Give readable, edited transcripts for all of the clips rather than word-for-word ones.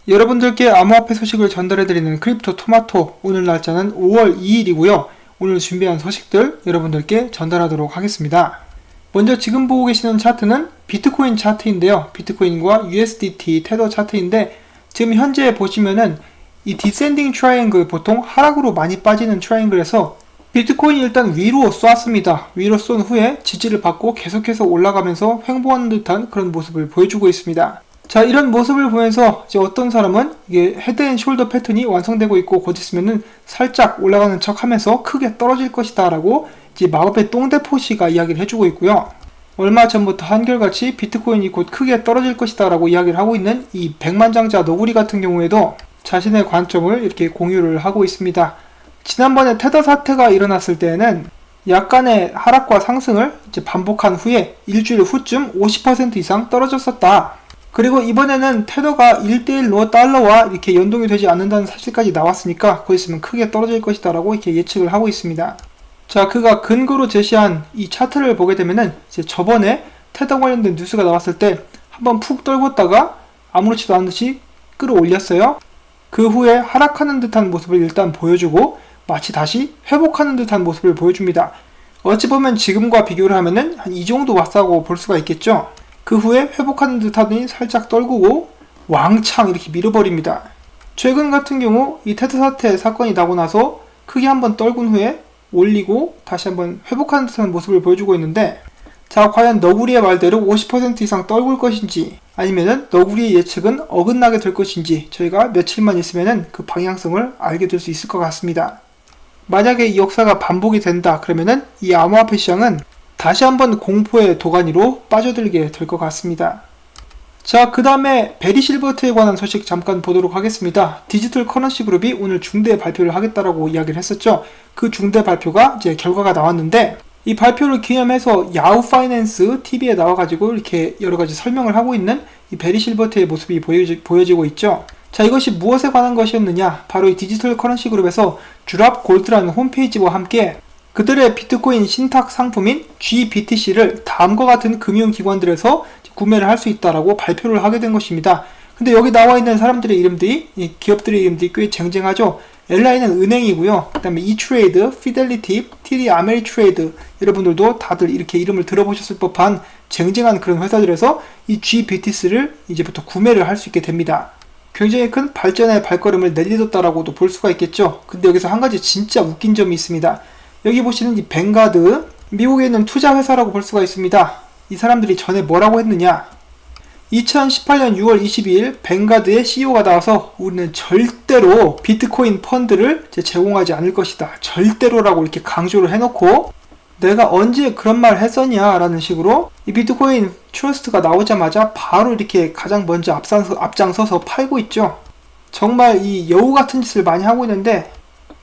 여러분들께 암호화폐 소식을 전달해드리는 크립토 토마토, 오늘 날짜는 5월 2일이고요. 오늘 준비한 소식들 여러분들께 전달하도록 하겠습니다. 먼저 지금 보고 계시는 차트는 비트코인 차트인데요. 비트코인과 USDT 테더 차트인데 지금 현재 보시면은 이 디센딩 트라이앵글, 보통 하락으로 많이 빠지는 트라이앵글에서 비트코인이 일단 위로 쏘았습니다. 위로 쏜 후에 지지를 받고 계속해서 올라가면서 횡보하는 듯한 그런 모습을 보여주고 있습니다. 자, 이런 모습을 보면서 이제 어떤 사람은 이게 헤드 앤 숄더 패턴이 완성되고 있고 곧 있으면은 살짝 올라가는 척 하면서 크게 떨어질 것이다 라고 이제 마법의 똥대포시가 이야기를 해주고 있고요. 얼마 전부터 한결같이 비트코인이 곧 크게 떨어질 것이다 라고 이야기를 하고 있는 이 백만장자 너구리 같은 경우에도 자신의 관점을 이렇게 공유를 하고 있습니다. 지난번에 테더 사태가 일어났을 때에는 약간의 하락과 상승을 이제 반복한 후에 일주일 후쯤 50% 이상 떨어졌었다. 그리고 이번에는 테더가 1대1로 달러와 이렇게 연동이 되지 않는다는 사실까지 나왔으니까 곧 있으면 크게 떨어질 것이다 라고 이렇게 예측을 하고 있습니다. 자, 그가 근거로 제시한 이 차트를 보게 되면은 이제 저번에 테더 관련된 뉴스가 나왔을 때 한번 푹 떨궜다가 아무렇지도 않은 듯이 끌어올렸어요. 그 후에 하락하는 듯한 모습을 일단 보여주고 마치 다시 회복하는 듯한 모습을 보여줍니다. 어찌 보면 지금과 비교를 하면은 한 이 정도 왔다고 볼 수가 있겠죠. 그 후에 회복하는 듯 하더니 살짝 떨구고 왕창 이렇게 밀어버립니다. 최근 같은 경우 이 테드 사태 사건이 나고 나서 크게 한번 떨군 후에 올리고 다시 한번 회복하는 듯한 모습을 보여주고 있는데, 자, 과연 너구리의 말대로 50% 이상 떨굴 것인지 아니면은 너구리의 예측은 어긋나게 될 것인지 저희가 며칠만 있으면은 그 방향성을 알게 될 수 있을 것 같습니다. 만약에 이 역사가 반복이 된다 그러면은 이 암호화폐 시장은 다시 한번 공포의 도가니로 빠져들게 될 것 같습니다. 자, 그 다음에 베리 실버트에 관한 소식 잠깐 보도록 하겠습니다. 디지털 커런시 그룹이 오늘 중대 발표를 하겠다라고 이야기를 했었죠. 그 중대 발표가 이제 결과가 나왔는데, 이 발표를 기념해서 야후 파이낸스 TV에 나와가지고 이렇게 여러가지 설명을 하고 있는 이 베리 실버트의 모습이 보여지고 있죠. 자, 이것이 무엇에 관한 것이었느냐? 바로 이 디지털 커런시 그룹에서 주랍 골드라는 홈페이지와 함께 그들의 비트코인 신탁 상품인 GBTC를 다음과 같은 금융기관들에서 구매를 할 수 있다라고 발표를 하게 된 것입니다. 근데 여기 나와 있는 사람들의 이름들이, 이 기업들의 이름들이 꽤 쟁쟁하죠. LI는 은행이고요. 그 다음에 이트레이드, 피델리티, TD 아메리트레이드, 여러분들도 다들 이렇게 이름을 들어보셨을 법한 쟁쟁한 그런 회사들에서 이 GBTC를 이제부터 구매를 할 수 있게 됩니다. 굉장히 큰 발전의 발걸음을 내딛었다라고도 볼 수가 있겠죠. 근데 여기서 한 가지 진짜 웃긴 점이 있습니다. 여기 보시는 이 뱅가드, 미국에 있는 투자 회사라고 볼 수가 있습니다. 이 사람들이 전에 뭐라고 했느냐? 2018년 6월 22일 뱅가드의 CEO가 나와서 우리는 절대로 비트코인 펀드를 제공하지 않을 것이다. 절대로라고 이렇게 강조를 해놓고, 내가 언제 그런 말 했었냐 라는 식으로 이 비트코인 트러스트가 나오자마자 바로 이렇게 가장 먼저 앞장서서 팔고 있죠. 정말 이 여우 같은 짓을 많이 하고 있는데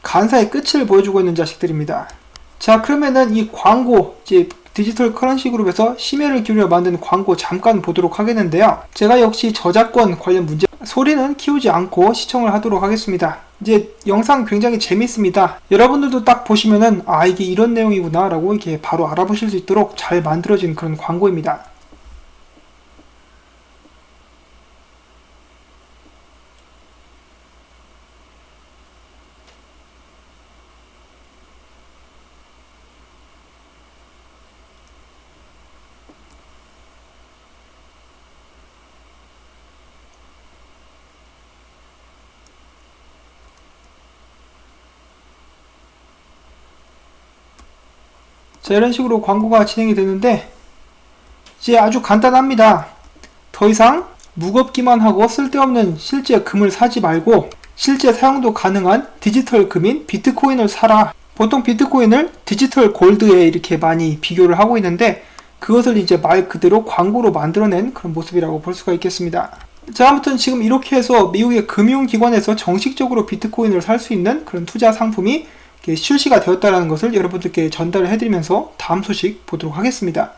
간사의 끝을 보여주고 있는 자식들입니다. 자, 그러면은 이 광고, 이제 디지털 커런시 그룹에서 심혈을 기울여 만든 광고 잠깐 보도록 하겠는데요. 제가 역시 저작권 관련 문제 소리는 키우지 않고 시청을 하도록 하겠습니다. 이제 영상 굉장히 재밌습니다. 여러분들도 딱 보시면은 아, 이게 이런 내용이구나 라고 이렇게 바로 알아보실 수 있도록 잘 만들어진 그런 광고입니다. 자, 이런 식으로 광고가 진행이 되는데 이제 아주 간단합니다. 더 이상 무겁기만 하고 쓸데없는 실제 금을 사지 말고 실제 사용도 가능한 디지털 금인 비트코인을 사라. 보통 비트코인을 디지털 골드에 이렇게 많이 비교를 하고 있는데 그것을 이제 말 그대로 광고로 만들어낸 그런 모습이라고 볼 수가 있겠습니다. 자, 아무튼 지금 이렇게 해서 미국의 금융기관에서 정식적으로 비트코인을 살 수 있는 그런 투자 상품이 출시가 되었다는 것을 여러분들께 전달을 해드리면서 다음 소식 보도록 하겠습니다.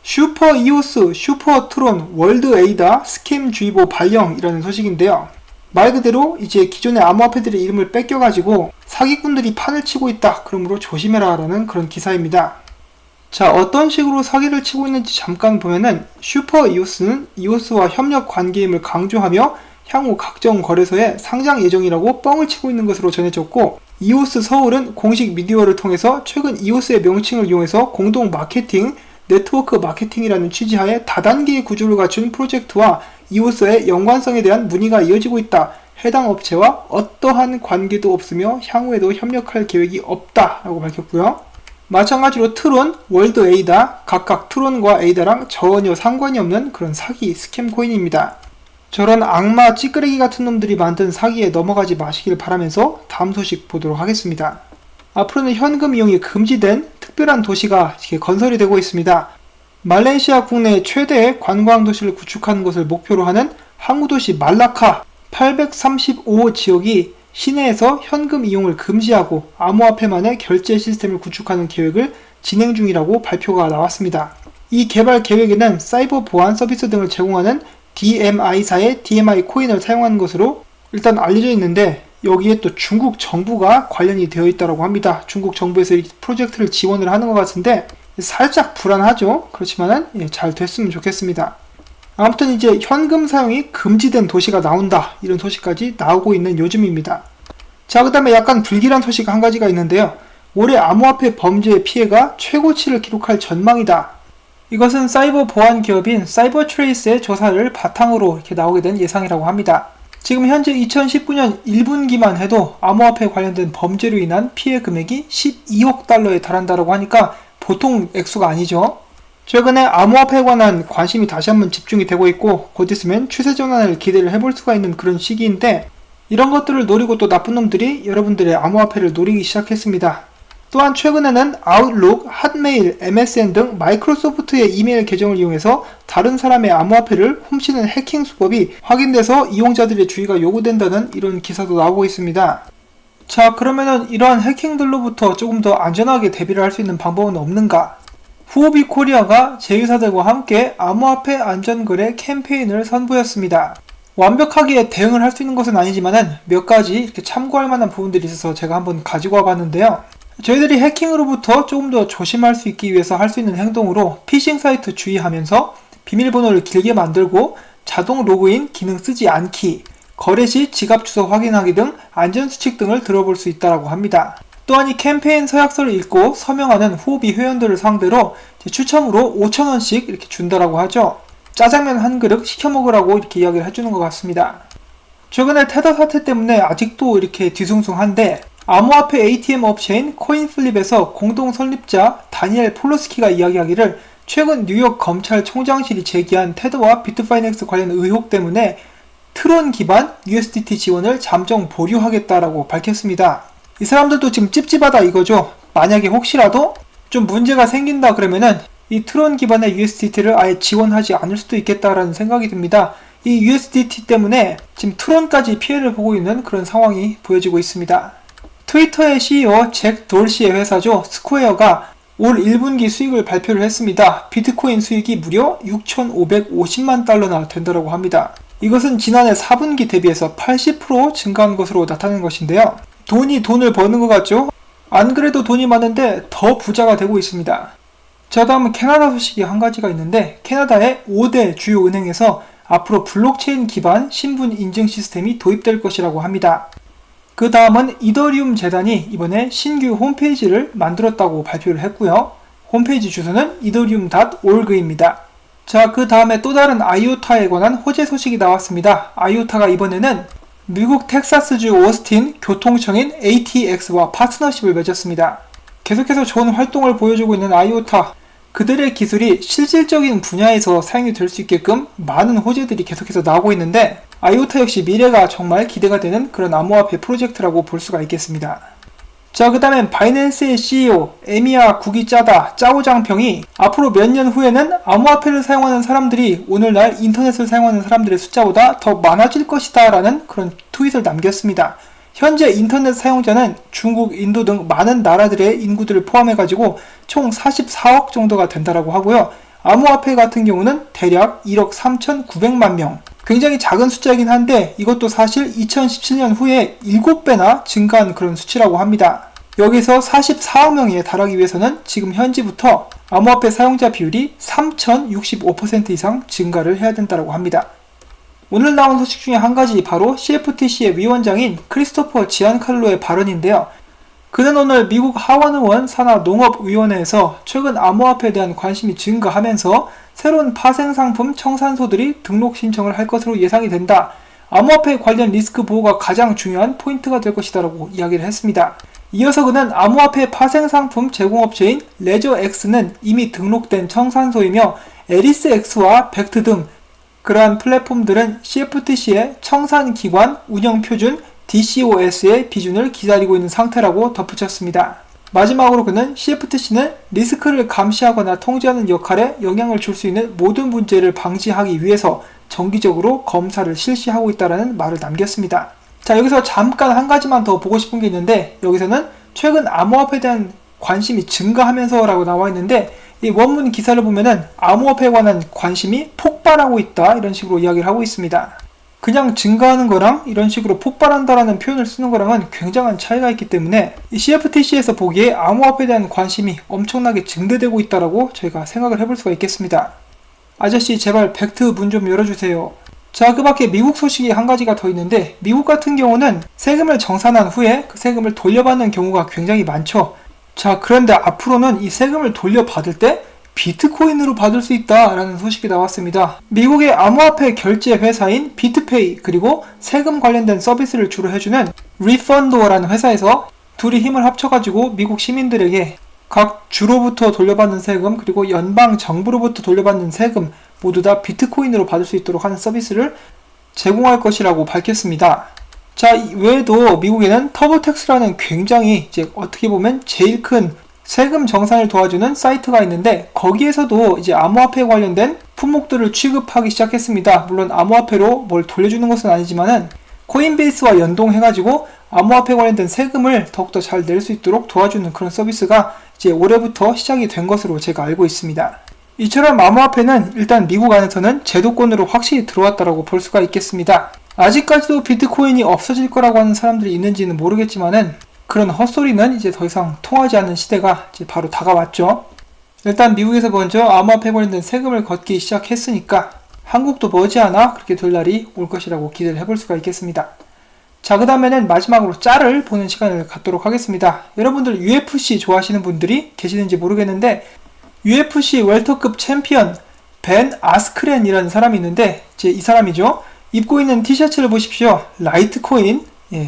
슈퍼 이오스, 슈퍼 트론, 월드 에이다 스캠 주의보 발령이라는 소식인데요. 말 그대로 이제 기존의 암호화폐들의 이름을 뺏겨가지고 사기꾼들이 판을 치고 있다. 그러므로 조심해라 라는 그런 기사입니다. 자, 어떤 식으로 사기를 치고 있는지 잠깐 보면은 슈퍼 이오스는 이오스와 협력 관계임을 강조하며 향후 각종 거래소에 상장 예정이라고 뻥을 치고 있는 것으로 전해졌고, 이오스 서울은 공식 미디어를 통해서 최근 이오스의 명칭을 이용해서 공동 마케팅, 네트워크 마케팅이라는 취지하에 다단계의 구조를 갖춘 프로젝트와 이오스의 연관성에 대한 문의가 이어지고 있다. 해당 업체와 어떠한 관계도 없으며 향후에도 협력할 계획이 없다라고 밝혔고요. 마찬가지로 트론, 월드 에이다, 각각 트론과 에이다랑 전혀 상관이 없는 그런 사기 스캠 코인입니다. 저런 악마 찌끄레기 같은 놈들이 만든 사기에 넘어가지 마시길 바라면서 다음 소식 보도록 하겠습니다. 앞으로는 현금 이용이 금지된 특별한 도시가 이렇게 건설이 되고 있습니다. 말레이시아 국내 최대의 관광 도시를 구축하는 것을 목표로 하는 항구도시 말라카 835 지역이 시내에서 현금 이용을 금지하고 암호화폐만의 결제 시스템을 구축하는 계획을 진행 중이라고 발표가 나왔습니다. 이 개발 계획에는 사이버 보안 서비스 등을 제공하는 DMI사의 DMI 코인을 사용하는 것으로 일단 알려져 있는데, 여기에 또 중국 정부가 관련이 되어 있다고 합니다. 중국 정부에서 이 프로젝트를 지원을 하는 것 같은데 살짝 불안하죠. 그렇지만은 잘 됐으면 좋겠습니다. 아무튼 이제 현금 사용이 금지된 도시가 나온다, 이런 소식까지 나오고 있는 요즘입니다. 자, 그 다음에 약간 불길한 소식 한 가지가 있는데요. 올해 암호화폐 범죄의 피해가 최고치를 기록할 전망이다. 이것은 사이버 보안 기업인 사이버트레이스의 조사를 바탕으로 이렇게 나오게 된 예상이라고 합니다. 지금 현재 2019년 1분기만 해도 암호화폐 관련된 범죄로 인한 피해 금액이 12억 달러에 달한다고 하니까 보통 액수가 아니죠. 최근에 암호화폐에 관한 관심이 다시 한번 집중이 되고 있고, 곧 있으면 추세 전환을 기대를 해볼 수가 있는 그런 시기인데, 이런 것들을 노리고 또 나쁜 놈들이 여러분들의 암호화폐를 노리기 시작했습니다. 또한 최근에는 아웃룩, 핫메일, MSN 등 마이크로소프트의 이메일 계정을 이용해서 다른 사람의 암호화폐를 훔치는 해킹 수법이 확인돼서 이용자들의 주의가 요구된다는 이런 기사도 나오고 있습니다. 자, 그러면은 이러한 해킹들로부터 조금 더 안전하게 대비를 할 수 있는 방법은 없는가? 후오비 코리아가 제휴사들과 함께 암호화폐 안전거래 캠페인을 선보였습니다. 완벽하게 대응을 할 수 있는 것은 아니지만은 몇 가지 이렇게 참고할 만한 부분들이 있어서 제가 한번 가지고 와봤는데요. 저희들이 해킹으로부터 조금 더 조심할 수 있기 위해서 할 수 있는 행동으로 피싱 사이트 주의하면서 비밀번호를 길게 만들고 자동 로그인 기능 쓰지 않기, 거래 시 지갑 주소 확인하기 등 안전수칙 등을 들어볼 수 있다고 합니다. 또한 이 캠페인 서약서를 읽고 서명하는 후오비 회원들을 상대로 추첨으로 5,000원씩 이렇게 준다라고 하죠. 짜장면 한 그릇 시켜 먹으라고 이렇게 이야기를 해주는 것 같습니다. 최근에 테더 사태 때문에 아직도 이렇게 뒤숭숭한데, 암호화폐 ATM 업체인 코인플립에서 공동 설립자 다니엘 폴로스키가 이야기하기를 최근 뉴욕 검찰총장실이 제기한 테더와 비트파이넥스 관련 의혹 때문에 트론 기반 USDT 지원을 잠정 보류하겠다라고 밝혔습니다. 이 사람들도 지금 찝찝하다 이거죠. 만약에 혹시라도 좀 문제가 생긴다 그러면은 이 트론 기반의 USDT를 아예 지원하지 않을 수도 있겠다라는 생각이 듭니다. 이 USDT 때문에 지금 트론까지 피해를 보고 있는 그런 상황이 보여지고 있습니다. 트위터의 CEO 잭 돌시의 회사죠. 스퀘어가 올 1분기 수익을 발표를 했습니다. 비트코인 수익이 무려 6,550만 달러나 된다고 합니다. 이것은 지난해 4분기 대비해서 80% 증가한 것으로 나타난 것인데요. 돈이 돈을 버는 것 같죠? 안 그래도 돈이 많은데 더 부자가 되고 있습니다. 자, 다음은 캐나다 소식이 한 가지가 있는데, 캐나다의 5대 주요 은행에서 앞으로 블록체인 기반 신분 인증 시스템이 도입될 것이라고 합니다. 그 다음은 이더리움 재단이 이번에 신규 홈페이지를 만들었다고 발표를 했고요. 홈페이지 주소는 ethereum.org입니다. 자, 그 다음에 또 다른 아이오타에 관한 호재 소식이 나왔습니다. 아이오타가 이번에는 미국 텍사스주 오스틴 교통청인 ATX와 파트너십을 맺었습니다. 계속해서 좋은 활동을 보여주고 있는 아이오타, 그들의 기술이 실질적인 분야에서 사용이 될 수 있게끔 많은 호재들이 계속해서 나오고 있는데, 아이오타 역시 미래가 정말 기대가 되는 그런 암호화폐 프로젝트라고 볼 수가 있겠습니다. 자, 그 다음엔 바이낸스의 CEO 에미야 국이 짜다 짜오장평이 앞으로 몇 년 후에는 암호화폐를 사용하는 사람들이 오늘날 인터넷을 사용하는 사람들의 숫자보다 더 많아질 것이다 라는 그런 트윗을 남겼습니다. 현재 인터넷 사용자는 중국, 인도 등 많은 나라들의 인구들을 포함해가지고 총 44억 정도가 된다라고 하고요. 암호화폐 같은 경우는 대략 1억 3,900만 명. 굉장히 작은 숫자이긴 한데 이것도 사실 2017년 후에 7배나 증가한 그런 수치라고 합니다. 여기서 44억 명에 달하기 위해서는 지금 현지부터 암호화폐 사용자 비율이 3,065% 이상 증가를 해야 된다고 합니다. 오늘 나온 소식 중에 한 가지 바로 CFTC의 위원장인 크리스토퍼 지안칼로의 발언인데요. 그는 오늘 미국 하원의원 산하농업위원회에서 최근 암호화폐에 대한 관심이 증가하면서 새로운 파생상품 청산소들이 등록 신청을 할 것으로 예상이 된다. 암호화폐 관련 리스크 보호가 가장 중요한 포인트가 될 것이다 라고 이야기를 했습니다. 이어서 그는 암호화폐 파생상품 제공업체인 레저X는 이미 등록된 청산소이며 에리스X와 벡트 등 그러한 플랫폼들은 CFTC의 청산기관 운영표준 DCOS의 비준을 기다리고 있는 상태라고 덧붙였습니다. 마지막으로 그는 CFTC는 리스크를 감시하거나 통제하는 역할에 영향을 줄 수 있는 모든 문제를 방지하기 위해서 정기적으로 검사를 실시하고 있다는 말을 남겼습니다. 자, 여기서 잠깐 한 가지만 더 보고 싶은 게 있는데, 여기서는 최근 암호화폐에 대한 관심이 증가하면서 라고 나와 있는데, 이 원문 기사를 보면은 암호화폐에 관한 관심이 폭발하고 있다 이런 식으로 이야기를 하고 있습니다. 그냥 증가하는 거랑 이런 식으로 폭발한다라는 표현을 쓰는 거랑은 굉장한 차이가 있기 때문에 이 CFTC에서 보기에 암호화폐에 대한 관심이 엄청나게 증대되고 있다라고 저희가 생각을 해볼 수가 있겠습니다. 아저씨 제발 벡트 문 좀 열어주세요. 자, 그 밖에 미국 소식이 한 가지가 더 있는데, 미국 같은 경우는 세금을 정산한 후에 그 세금을 돌려받는 경우가 굉장히 많죠. 자, 그런데 앞으로는 이 세금을 돌려받을 때 비트코인으로 받을 수 있다라는 소식이 나왔습니다. 미국의 암호화폐 결제 회사인 비트페이 그리고 세금 관련된 서비스를 주로 해주는 리펀더라는 회사에서 둘이 힘을 합쳐가지고 미국 시민들에게 각 주로부터 돌려받는 세금 그리고 연방 정부로부터 돌려받는 세금 모두 다 비트코인으로 받을 수 있도록 하는 서비스를 제공할 것이라고 밝혔습니다. 자, 외에도 미국에는 터보텍스라는 굉장히 이제 어떻게 보면 제일 큰 세금 정산을 도와주는 사이트가 있는데, 거기에서도 이제 암호화폐에 관련된 품목들을 취급하기 시작했습니다. 물론 암호화폐로 뭘 돌려주는 것은 아니지만은 코인베이스와 연동해가지고 암호화폐 관련된 세금을 더욱더 잘 낼 수 있도록 도와주는 그런 서비스가 이제 올해부터 시작이 된 것으로 제가 알고 있습니다. 이처럼 암호화폐는 일단 미국 안에서는 제도권으로 확실히 들어왔다고 볼 수가 있겠습니다. 아직까지도 비트코인이 없어질 거라고 하는 사람들이 있는지는 모르겠지만은 그런 헛소리는 이제 더 이상 통하지 않는 시대가 이제 바로 다가왔죠. 일단 미국에서 먼저 암호화폐 관련된 세금을 걷기 시작했으니까 한국도 머지않아 그렇게 될 날이 올 것이라고 기대를 해볼 수가 있겠습니다. 자, 그 다음에는 마지막으로 짤을 보는 시간을 갖도록 하겠습니다. 여러분들 UFC 좋아하시는 분들이 계시는지 모르겠는데, UFC 웰터급 챔피언 벤 아스크렌이라는 사람이 있는데, 이 사람이죠. 입고 있는 티셔츠를 보십시오. 라이트코인,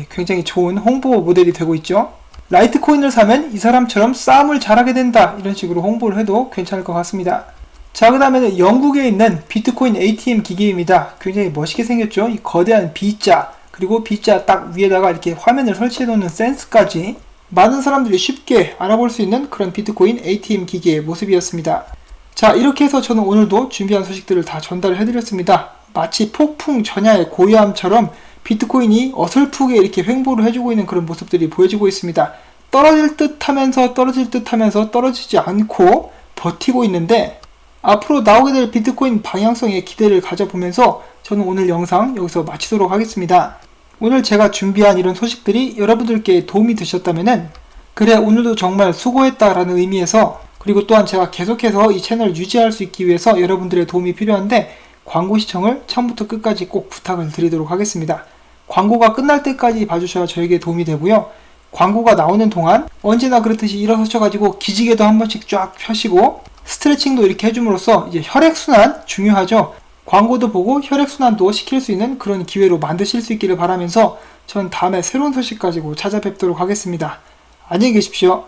굉장히 좋은 홍보 모델이 되고 있죠. 라이트코인을 사면 이 사람처럼 싸움을 잘하게 된다 이런 식으로 홍보를 해도 괜찮을 것 같습니다. 자, 그 다음에는 영국에 있는 비트코인 ATM 기기입니다. 굉장히 멋있게 생겼죠. 이 거대한 B자 그리고 B자 딱 위에다가 이렇게 화면을 설치해 놓는 센스까지 많은 사람들이 쉽게 알아볼 수 있는 그런 비트코인 ATM 기기의 모습이었습니다. 자, 이렇게 해서 저는 오늘도 준비한 소식들을 다 전달을 해드렸습니다. 마치 폭풍 전야의 고요함처럼 비트코인이 어설프게 이렇게 횡보를 해주고 있는 그런 모습들이 보여지고 있습니다. 떨어질 듯 하면서 떨어지지 않고 버티고 있는데, 앞으로 나오게 될 비트코인 방향성에 기대를 가져보면서 저는 오늘 영상 여기서 마치도록 하겠습니다. 오늘 제가 준비한 이런 소식들이 여러분들께 도움이 되셨다면은, 그래 오늘도 정말 수고했다라는 의미에서, 그리고 또한 제가 계속해서 이 채널을 유지할 수 있기 위해서 여러분들의 도움이 필요한데 광고 시청을 처음부터 끝까지 꼭 부탁을 드리도록 하겠습니다. 광고가 끝날 때까지 봐주셔야 저에게 도움이 되고요. 광고가 나오는 동안 언제나 그렇듯이 일어서셔가지고 기지개도 한 번씩 쫙 펴시고 스트레칭도 이렇게 해줌으로써 이제 혈액순환 중요하죠. 광고도 보고 혈액순환도 시킬 수 있는 그런 기회로 만드실 수 있기를 바라면서 전 다음에 새로운 소식 가지고 찾아뵙도록 하겠습니다. 안녕히 계십시오.